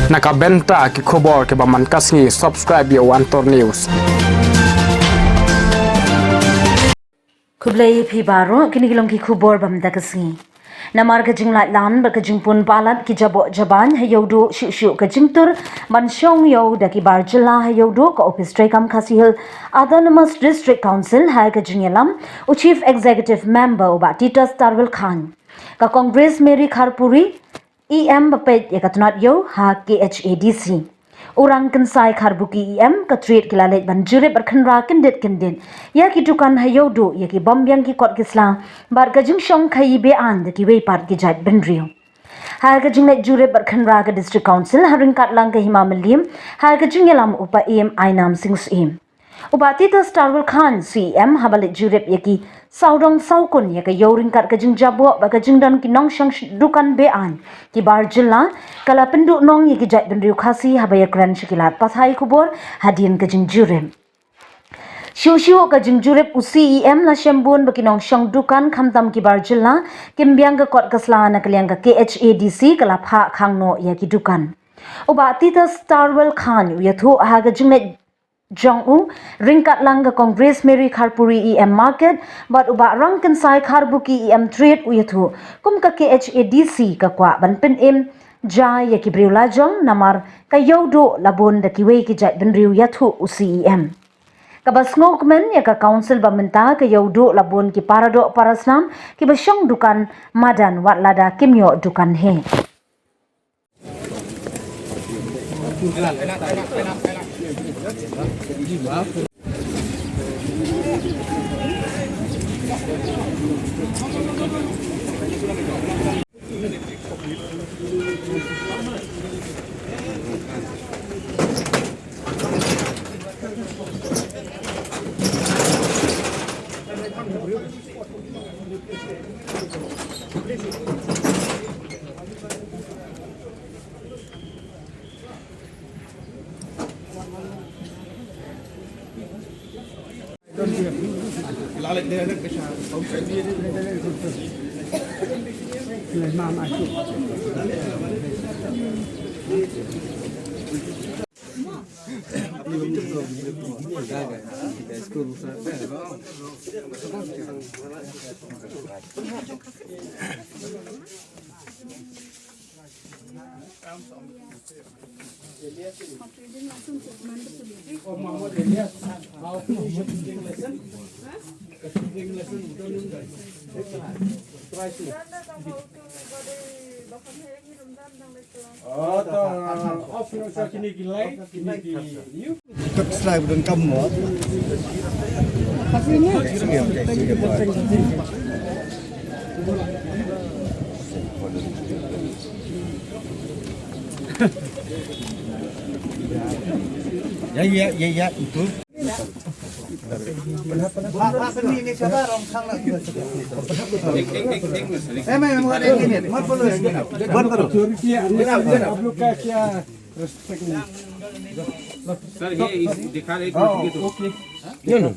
Nakabenta ki khobor ke baman kasni subscribe yo Antor News. Kublai phi baro kini kilong ki khubor bam da kasngi namar ka jing lai lan ba ka jing pun palat ki jabo jaban ha yodo shu shu ka jing tur man shong yo da ki bar jila ha yodo ka office tray kam khasi hil autonomous district council ha ka jing yalam u chief executive member ba Titus Tarwal Khan ka congress Mary Kharpuri em bapet ya ka tunat yo ha KHADC Orang kensai karbuki ka treat kilalet banjure berkhenra kendet kendin ya ki dukan hayodo ya ki bombyang ki kot kisla bar ka jing shong khai be an de ki wei part ki jat benrio har ka jing net jure berkhenra ka district council haring kat lang ka himamalim har ka jing yalam upa ainam sings Ubati tas Tarwal Khan CM habalit jurep ya ki saurong saukun ya ka yoring kat ka jing jabo ba ka jing dan ki nong shang dukan be an ki bar jilla kala penduk nong ya ki jat benriu khasi habaya kran shikilat pathai kubor hadin ka jing jurep Shushu ka jing jurep u CEM la shembun ba ki nong shang dukan khamtam ki bar jilla kimbyang ka kot kasla na kalyang ka KHADC kala pha khangno ya ki dukan Ubati tas Tarwal Khan yathu ha ka jing net Jong-u ringkat langga Congress Mary Kharpuri market but uba rang kensai Kharbuki trade uyathu kum ka KHADC ka kwa ban pen ja ya ki briula jong namar ka yodo labon da ki wei ki jat ben riu yathu u CEM ka basngok men ya ka council ba menta ka yodo labon ki parado parasnam ki basyong dukan madan wat lada kimyo dukan he Cấp slide dan kamu. Ya itu. Pak ini siapa orang sang lagi. Memang ada ini. Mat perlu. Buat terus. Sir, he is declared gitu. Okay. No.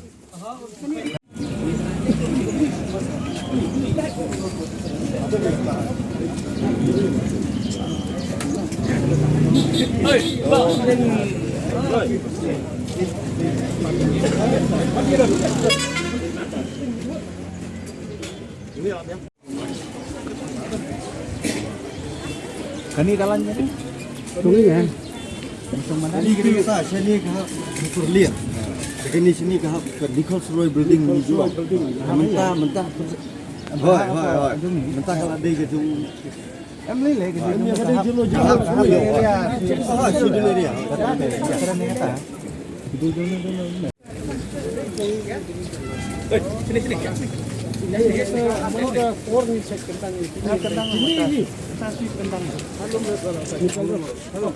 Kani dalannya ni? Tunggu ya. Ini kita sini kah Kurlian. Sekini sini kah Nichols Roy Building ni juga. Mentah. Hoi. Mentah kalau ada gitu. Em lấy lệ cái gì cái đây chưa lo chưa dia. Sekarang ni kata. Sini. Ini four ni check kentang ini. Sasi kentang. Halo.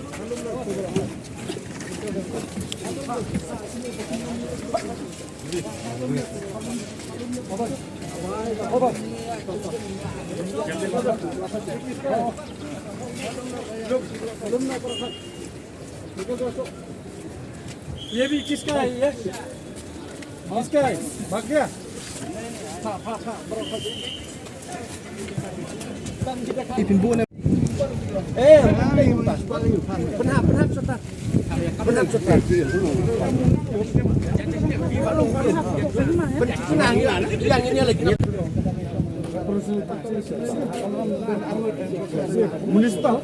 ये भी किसका है ये? किसका है? भाग गया? हाँ, बराबर। Ipin buo na. Municipal.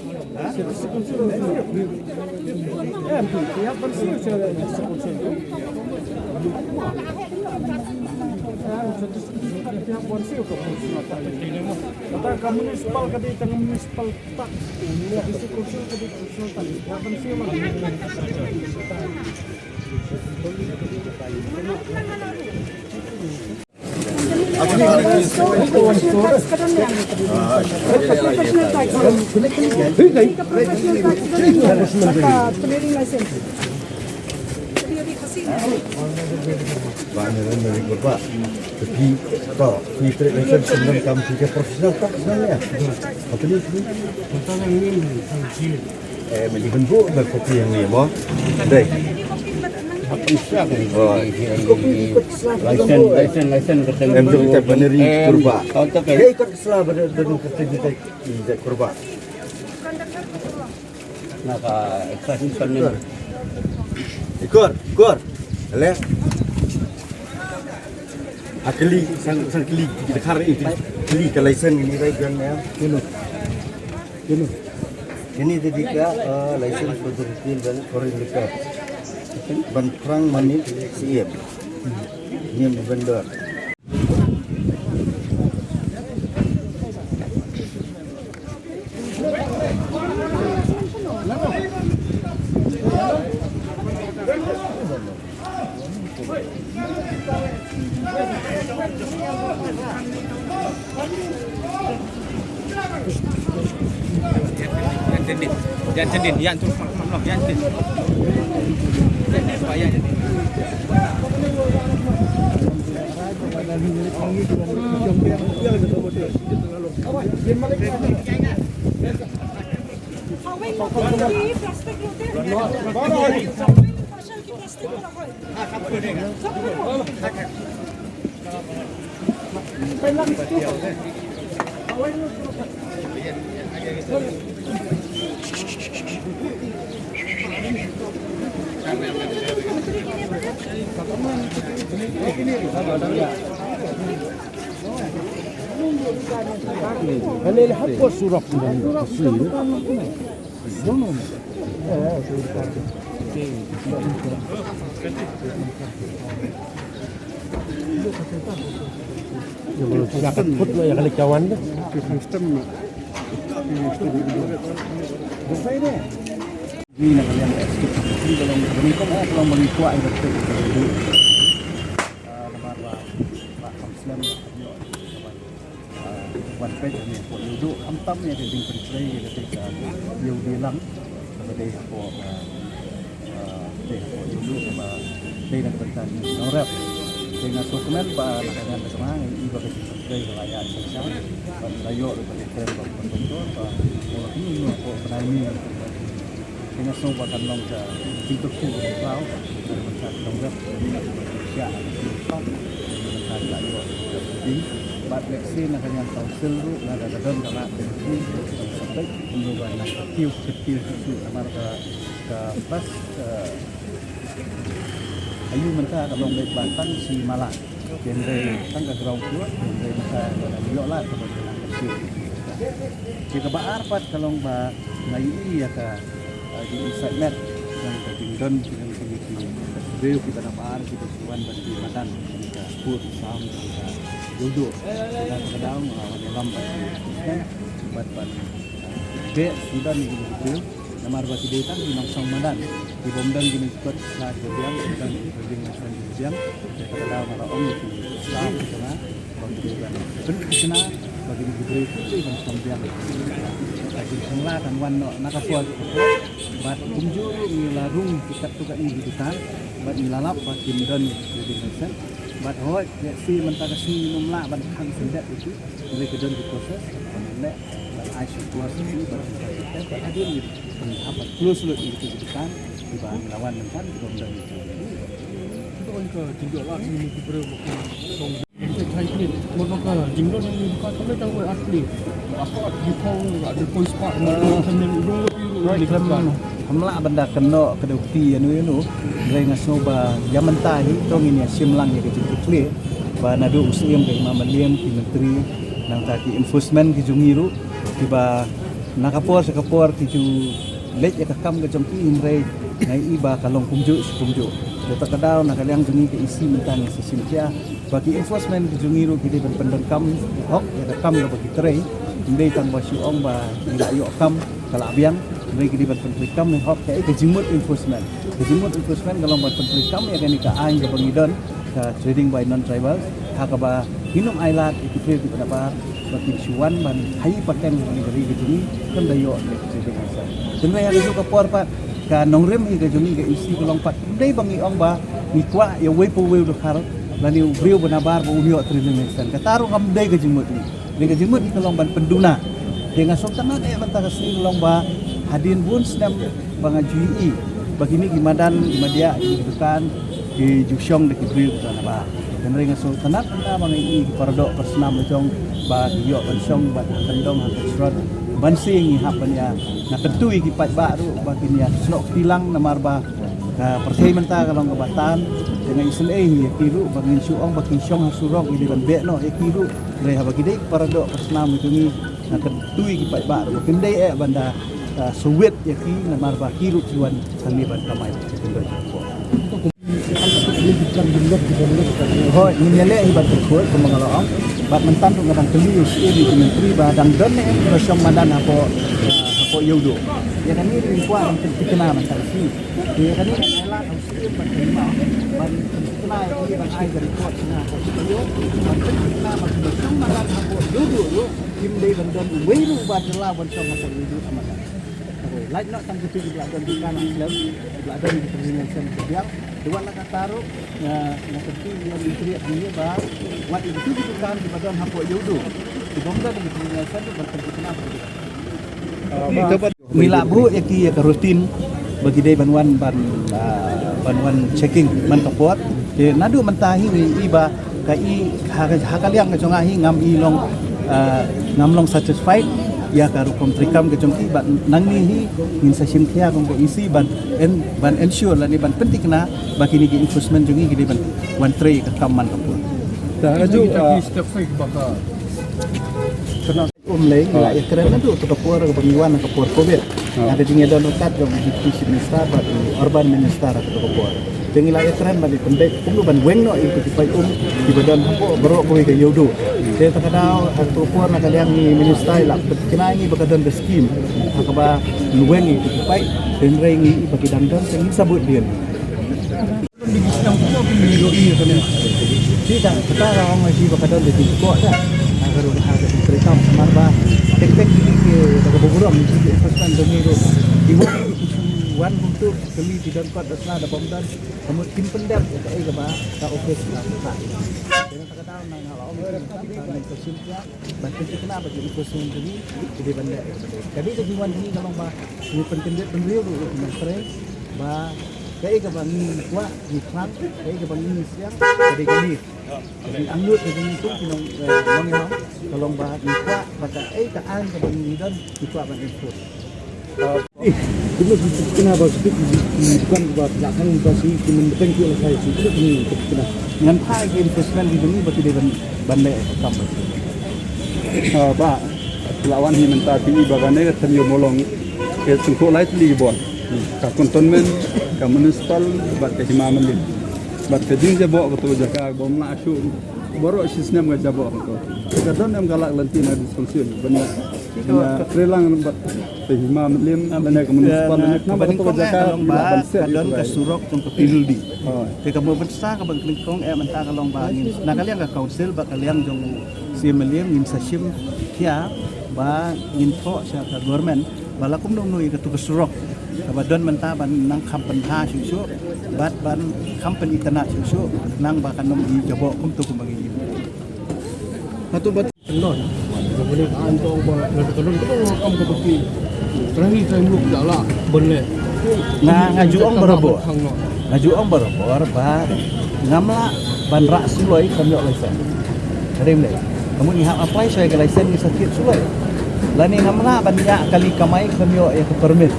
Municipal kadi tang municipal tak. Banyak dari kurba, tapi kok trade license sebenarnya kamu tiga profesional tak sebenarnya? Apa ni? Tentang yang ini, melihat bu berkopi yang ni, boh. Dek. License ketemu. Untuk kita beneri kurba. Hei, ikut selah berdua kita di kurba. Naka extraction ni. Ikut. Leh. Akli sang kli kita kar ini kli ke license ini baik kan ya. Ini tadi ka license untuk retail dan foreign liquor. Ban perang manit siap. Ini vendor. Yan din, yan tu, yan din. Yan din, supaya yan din. Ini apa surat ini? Silakan put lo ya kali kawan deh. Sistem. Selesai deh. Ini nak kalian skip. Ini kalau mengikuti itu.วันไปเนี่ยพวกยูดูตั้มเนี่ยจะดึงเป็นเรื่องจะติดกันยูดีลังแล้วได้พวกยูดูมาได้นักเป็นการน้องรับdengan dokumen pak nakanya bersama ini bagi sebagai wilayah sosial dan layo dari teror bentuk pak ini kok penani dengan semua tanong ke pintu ke bawah dari masyarakat donggap Indonesia top dengan layo di bat leksi nakanya tausil ru ada dalam kana ini sampai perubahan kecil itu amar ke pas ayu mentah kalau baik Banten si Malang genre tang ke Grau Kuat genre mentah yo lah kemudian kecil jika ba arpat kalau ba ngai iya ka di segmen yang ketinggian dengan tinggi beliau kita dapat kita suan bagi makan kita pur sam kita duduk kita kadang melawan lambat kan bat de sudah ni beliau namar bati detan di Nongsong Madan di Bomdan gini ikut lah kemudian dan kemudian nasional kemudian kadang melawan itu Islam sana bagi dia benar bagi diberi itu kemudian lagi semula dan wan nakasuat bat kunju larung kita tuga ini kita bat lalap bat kimdan jadi nation bat hoi si mentara si numla bat hang sendat itu dari kedon di proses nek bat aisyah kuas ini bat hadir di apa plus lu itu kita di bahan lawan mentan kemudian itu ke tinggal lah ini kita berbuat song itu cai ini mau ke tinggal ini bukan sampai tahu asli hamla benda kena kedukti anu rai ngasno ba zaman tahi tong ini simlang ya kecil kecil ba nadu usiam ke Imam Liam ki menteri nang taki enforcement ki jungiru tiba nakapor sekapor ki ju lek ya kakam ke jompi imrai nai iba kalong kumju Dota kadau nak kalian jungi ke isi mentang sistem kia bagi enforcement ki jungiru ki de pendengkam hok ya kakam lo bagi terai ndai tang ba syuong ba ila yo kam kala abiang mereka di pentrikam ni hok kai ke jimut enforcement kalau buat pentrikam ya kan ka ain ke pengidon ke trading by non tribal hakaba hinum ailat ikut di pendapat bagi syuan ban hai paten ni beri ke juni kan dayo trading asal dengan yang itu kapor pak ka nongrem ke juni ke isi kolong pat dai bangi ong ba ni kwa ya we po we do khar lani brio benabar bo unio trading asal kataru kam dai ke jimut ni ke jimut ni kolong ban penduna dengan sultan ada yang mentah kesini kolong ba hadin bun sedang bangajui begini gimadan gimadia gidukan di jusyong de kibril kana ba dan ringa sultanat anda bangai paradok persnam jong ba yo pensong ba kendong hat surat bansing hapan ya na ketui ki pat ba ru baginya snok tilang namar ba ka persai menta kalong kebatan dengan isle ya kiru bagin suong bagin syong hasurong ini ban bekno ya kiru re ha bagi dei paradok persnam itu ni na ketui ki pat ba ru kendai banda suwet yaki namar ba kiru kiwan saliban kamay tundon ko ho ninyale ibat ko kumangalaang bat mentan tu ngadang keliu di menteri ba dang don ne rosyong madan apo yudo ya kan ni kuan tikena mentan si ya kan ni alat usim ban terima ban tikena ini ban ai dari ko na ko yo ban tikena ban rosyong madan apo yudo yo kim dei ban don weiru ba jela ban syong madan yudo amadan like nak tang kutu di belakang di kanan Islam di belakang di perjalanan kebiang dua nak taruh na kutu yang diberi dia ba wat itu di kan di badan hapok yudo di bongda di perjalanan itu bertentu kenapa mila bu yaki ya rutin bagi dai banwan checking man kapot nadu mentahi ni iba kai hakaliang kecongahi ngam long satisfied ya karu kontrikam ke jongki ban nangni min sasim kia kong isi ban ensure la ni ban penting na bagi ni enforcement jongi gidi ban one tray ke kaman kapur dah aju step 5 baka kena leng la ya keren tu kapur ke pengiwan kapur covid ada jinge don kat jong di minister ban urban minister ke kapur jengi la ya keren ban pendek pulu ban wengno itu di pai di badan hapo berok boy ke yodo dia takadau atau puan nak kalian ni minister lah kena ini bakadan the scheme akaba luwengi di pai dan rengi bagi dandan sing sabut dia di sidang ko pinilo ini kan tidak kita orang masih bakadan di kok dah agar harga cerita marba tek-tek ini ke bogorong di pesan demi wan untuk kami tidak kuat dasar ada bomdan kamu simpen dah kai ke ba ka office lah tak dengan tak tahu nang hal orang kesimpulan bahkan kenapa jadi kosong jadi benda jadi kejiwan ini kalau ba ni penting penriu dulu menteri ba kai ke bang ni kuat ni klang kai ke bang ni siang jadi gini jadi angut jadi itu pinong mangeng kalau ba ni kuat maka ka an ke bang ni dan ni kuat bang input kenapa sedikit bukan buat belakang pasti menentang itu saya sedikit ini kenapa dengan hal investment di sini berarti di bandai kamar ba lawan hi menta ti bagane ka thamyo molong ke sungko lai li bon ka kontonmen ka municipal bat ka himamalin bat ka ding jabo ka to jaka bom na asu boro sistem ga jabo ko ka don am galak lantina dysfunction benda trelang bat himam lim benda ke municipal nama to jaka ba don ka surok tong ka pildi ke ka besar ka bang klingkong menta ka long ba na kalian ka council ba kalian jong simelim nim sasim kia ba info sa ka government balakum dong noi ka to ka surok ka don menta ban nang kampen ha susu bat ban kampen itana susu nang ba kanom di jabo kum to kumbagi Satu bat non boleh antong ba kadon ko kam ko baki terakhir saya muluk dala boleh ngajuong berabo ngajuong berabo ba ngamla ban rak suloi kam yok lesen kadem le kamu ni hak apply saya ke lesen ni sakit suloi Lani namla banyak kali kamai kamyo ya ke permit.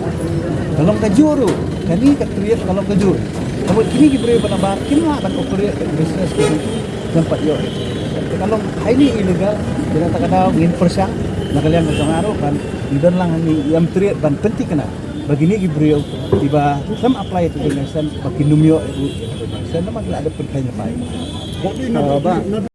Kalau kajuru, kani ketriat kalau kajuru. Kamu kini diberi penambah, kini lah ban operate business di tempat yo. Kalau ini ilegal, jangan tak ada ingin persang, nak kalian berpengaruh kan. Idan lang ni yang triat ban penting kena. Begini diberi tiba sam apply itu dengan sen bagi numyo itu. Sen nama ada pertanyaan apa? Ba